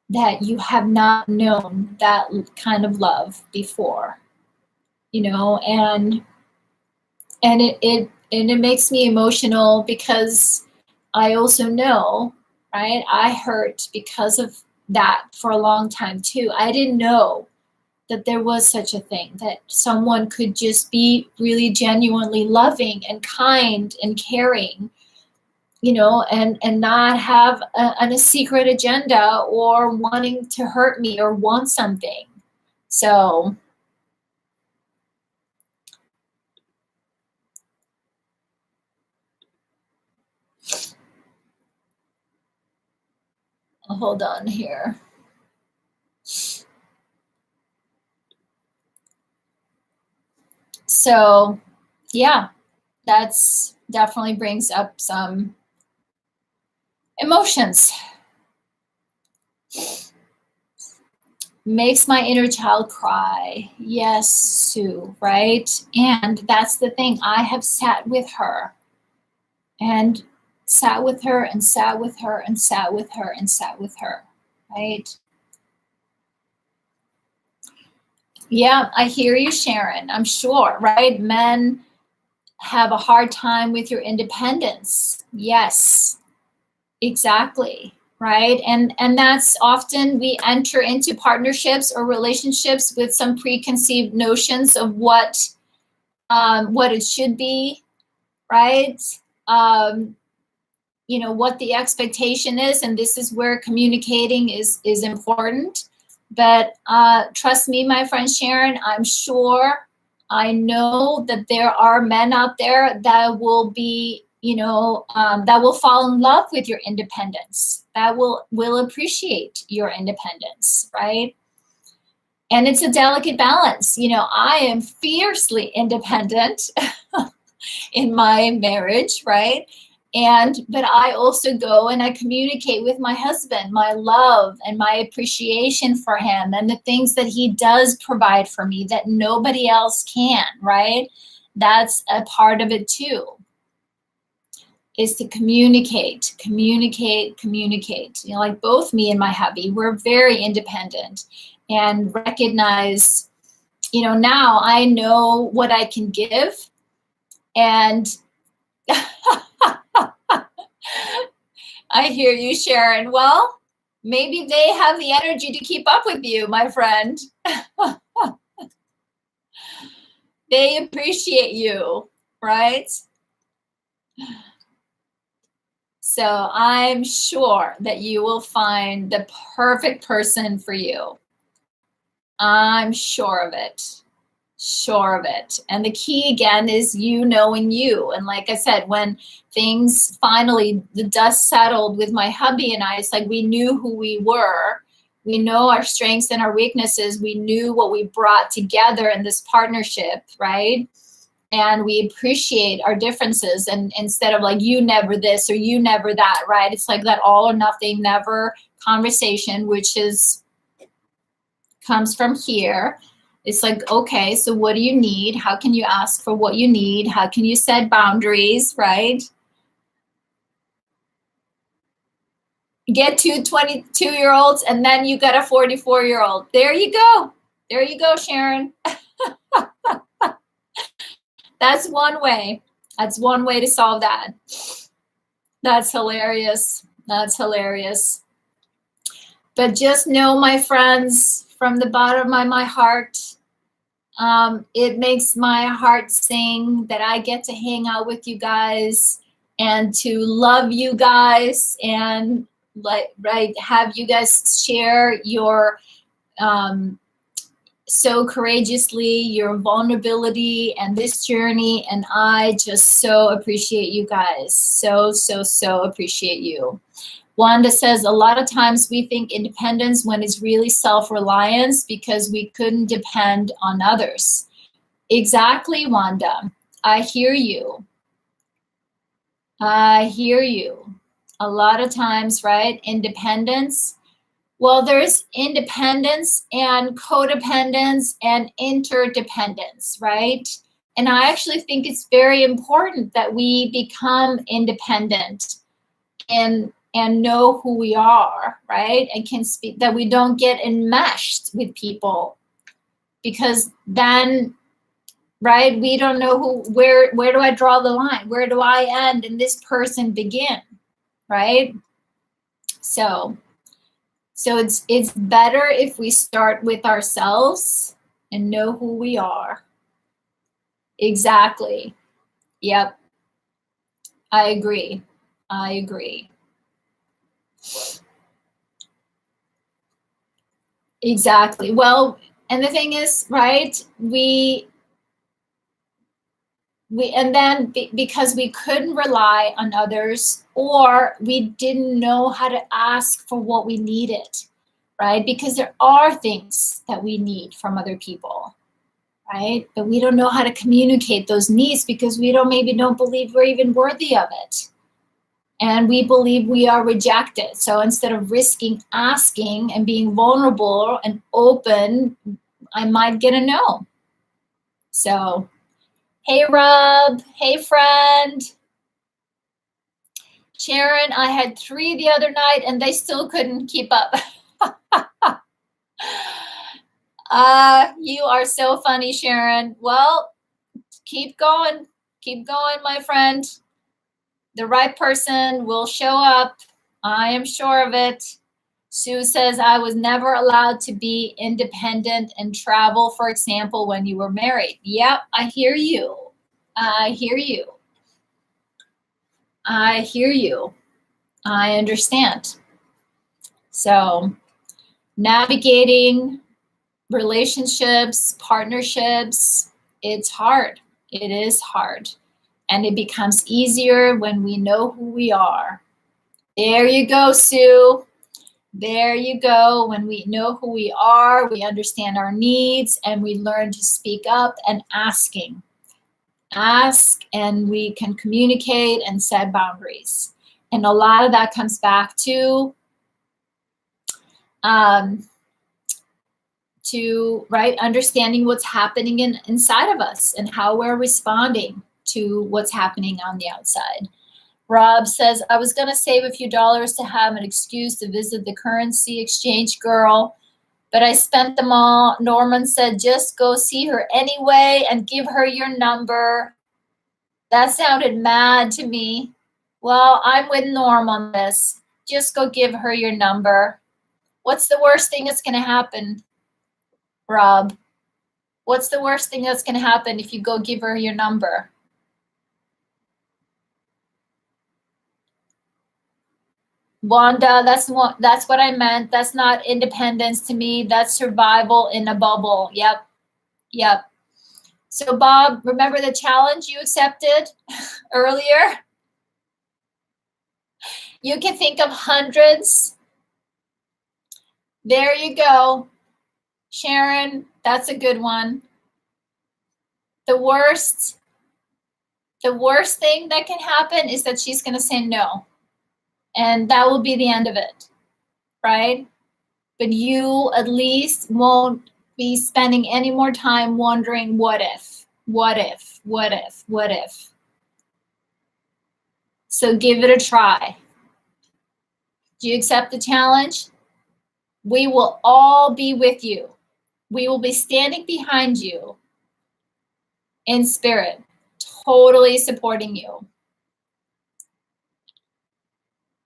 that you have not known that kind of love before, and it makes me emotional, because I also know, right? I hurt because of that for a long time too. I didn't know that there was such a thing, that someone could just be really genuinely loving and kind and caring, and not have a secret agenda or wanting to hurt me or want something. So hold on here. So yeah, that's definitely brings up some emotions. Makes my inner child cry. Yes, Sue, right? And that's the thing. I have sat with her and sat with her and sat with her and sat with her and sat with her, right? Yeah, I hear you, Sharon. I'm sure, right? Men have a hard time with your independence. Yes, exactly. Right. And that's often we enter into partnerships or relationships with some preconceived notions of what it should be, right? What the expectation is, and this is where communicating is important. But trust me, my friend Sharon, I'm sure, I know that there are men out there that will be, that will fall in love with your independence, that will appreciate your independence, right? And it's a delicate balance. I am fiercely independent in my marriage, right? But I also go and I communicate with my husband, my love and my appreciation for him and the things that he does provide for me that nobody else can, right? That's a part of it too, is to communicate. Like both me and my hubby, we're very independent, and recognize, now I know what I can give. And I hear you, Sharon. Well, maybe they have the energy to keep up with you, my friend. They appreciate you, right? So I'm sure that you will find the perfect person for you. I'm sure of it. Sure of it. And the key again is you knowing you. And like I said, when things finally, the dust settled with my hubby and I, it's like we knew who we were. We know our strengths and our weaknesses. We knew what we brought together in this partnership, right? And we appreciate our differences. And instead of like, you never this or you never that, right? It's like that all or nothing, never conversation, which is comes from here. It's like, okay, so what do you need? How can you ask for what you need? How can you set boundaries, right? Get two 22-year-olds and then you got a 44-year-old. There you go. There you go, Sharon. That's one way. That's one way to solve that. That's hilarious. That's hilarious. But just know, my friends, from the bottom of my heart, it makes my heart sing that I get to hang out with you guys and to love you guys and have you guys share your so courageously your vulnerability and this journey, and I just so appreciate you guys. So appreciate you. Wanda says, a lot of times we think independence when it's really self-reliance because we couldn't depend on others. Exactly, Wanda. I hear you. I hear you. A lot of times, right? Independence. Well, there's independence and codependence and interdependence, right? And I actually think it's very important that we become independent and know who we are, right? And can speak, that we don't get enmeshed with people, because then, right, we don't know where do I draw the line? Where do I end and this person begin, right? So it's better if we start with ourselves and know who we are. Exactly. Yep. I agree. I agree. Exactly. Well, and the thing is, right, and then because we couldn't rely on others, or we didn't know how to ask for what we needed, right? Because there are things that we need from other people, right? But we don't know how to communicate those needs because we maybe don't believe we're even worthy of it. And we believe we are rejected. So instead of risking asking and being vulnerable and open, I might get a no. So, hey, Rob. Hey, friend. Sharon, I had 3 the other night and they still couldn't keep up. You are so funny, Sharon. Well, keep going. Keep going, my friend. The right person will show up. I am sure of it. Sue says, I was never allowed to be independent and travel, for example, when you were married. Yep, I hear you. I hear you. I hear you. I understand. So navigating relationships, partnerships, it's hard. It is hard. And it becomes easier when we know who we are. There you go, Sue. There you go. When we know who we are, we understand our needs, and we learn to speak up and asking. Ask, and we can communicate and set boundaries. And a lot of that comes back to right, understanding what's happening inside of us and how we're responding to what's happening on the outside. Rob says, I was going to save a few dollars to have an excuse to visit the currency exchange girl, but I spent them all. Norman said, just go see her anyway and give her your number. That sounded mad to me. Well, I'm with Norm on this. Just go give her your number. What's the worst thing that's going to happen, Rob? What's the worst thing that's going to happen if you go give her your number? Wanda, that's what I meant. That's not independence to me. That's survival in a bubble. Yep. So Bob, remember the challenge you accepted earlier? You can think of hundreds. There you go. Sharon, that's a good one. The worst thing that can happen is that she's going to say no. And that will be the end of it, right? but you at least won't be spending any more time wondering what if, what if, what if, what if. So give it a try. Do you accept the challenge? We will all be with you. We will be standing behind you in spirit, totally supporting you.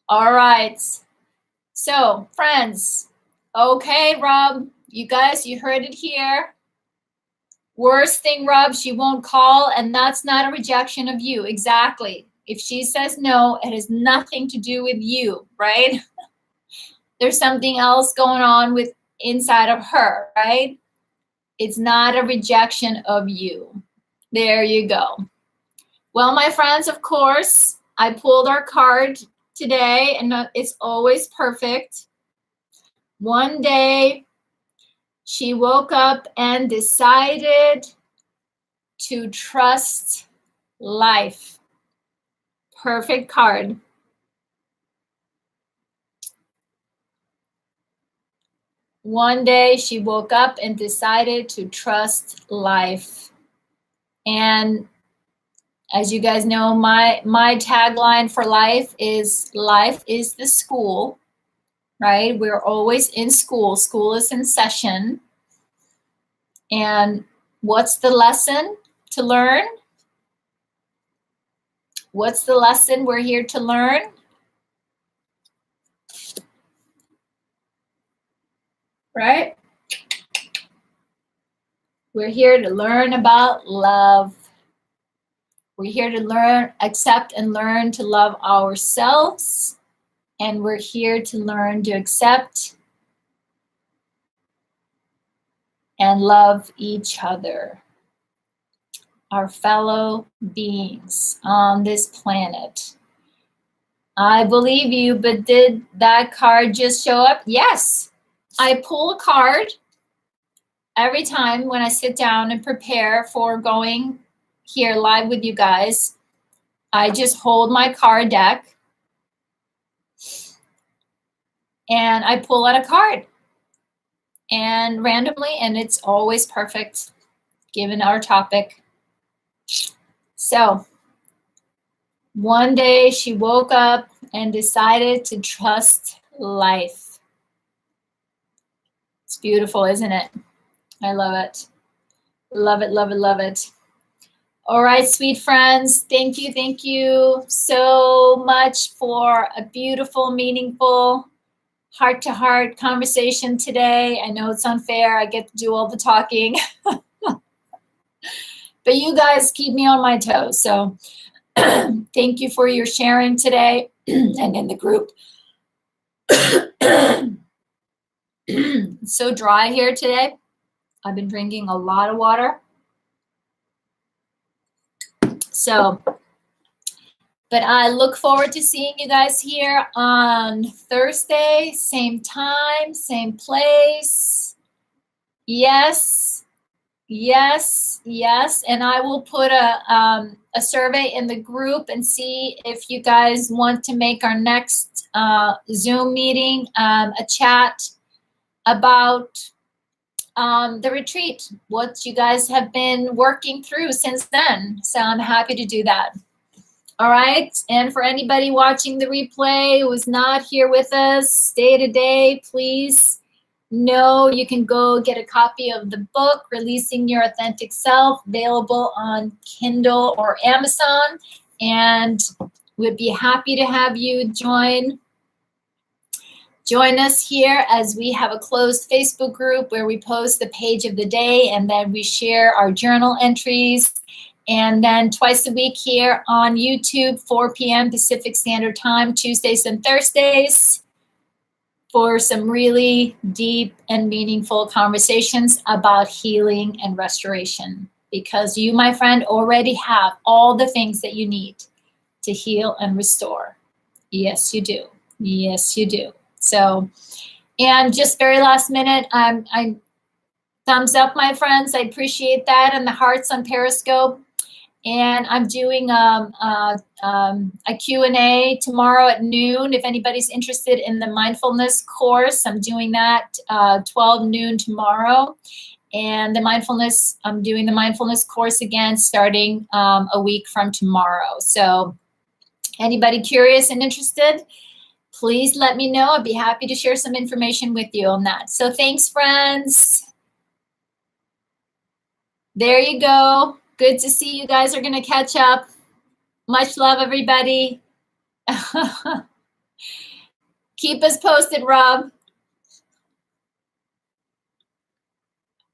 All right. So, friends, okay, Rob, you guys, you heard it here. Worst thing, Rob, she won't call, and that's not a rejection of you. Exactly. If she says no, it has nothing to do with you, right? There's something else going on with inside of her, right? It's not a rejection of you. There you go. Well, my friends, of course, I pulled our card today, and it's always perfect. One day, she woke up and decided to trust life. Perfect card. One day, she woke up and decided to trust life. And as you guys know, my tagline for life is the school, right? We're always in school. School is in session. And what's the lesson to learn? What's the lesson we're here to learn? Right? We're here to learn about love. We're here to learn, accept and learn to love ourselves. And we're here to learn to accept and love each other, our fellow beings on this planet. I believe you, but did that card just show up? Yes. I pull a card every time when I sit down and prepare for going here live with you guys. I just hold my card deck and I pull out a card and randomly, and it's always perfect given our topic. So one day she woke up and decided to trust life. It's beautiful, isn't it? I love it. Love it, love it, love it. All right, sweet friends, thank you so much for a beautiful, meaningful, heart-to-heart conversation today. I know it's unfair. I get to do all the talking. But you guys keep me on my toes. So thank you for your sharing today and in the group. It's so dry here today. I've been drinking a lot of water. So, but I look forward to seeing you guys here on Thursday, same time, same place. Yes, yes, yes. And I will put a survey in the group and see if you guys want to make our next Zoom meeting a chat about the retreat, what you guys have been working through since then. So I'm happy to do that. All right. And for anybody watching the replay who is not here with us day to day, please know you can go get a copy of the book, Releasing Your Authentic Self, available on Kindle or Amazon. And we'd be happy to have you join us here as we have a closed Facebook group where we post the page of the day and then we share our journal entries. And then twice a week here on YouTube, 4 p.m. Pacific Standard Time, Tuesdays and Thursdays, for some really deep and meaningful conversations about healing and restoration. Because you, my friend, already have all the things that you need to heal and restore. Yes, you do. Yes, you do. So, and just very last minute, I thumbs up, my friends. I appreciate that. And the hearts on Periscope. And I'm doing a Q&A tomorrow at noon. If anybody's interested in the mindfulness course, I'm doing that 12 noon tomorrow. And I'm doing the mindfulness course again starting a week from tomorrow. So anybody curious and interested, please let me know. I'd be happy to share some information with you on that. So thanks, friends. There you go. Good to see you guys are going to catch up. Much love, everybody. Keep us posted, Rob.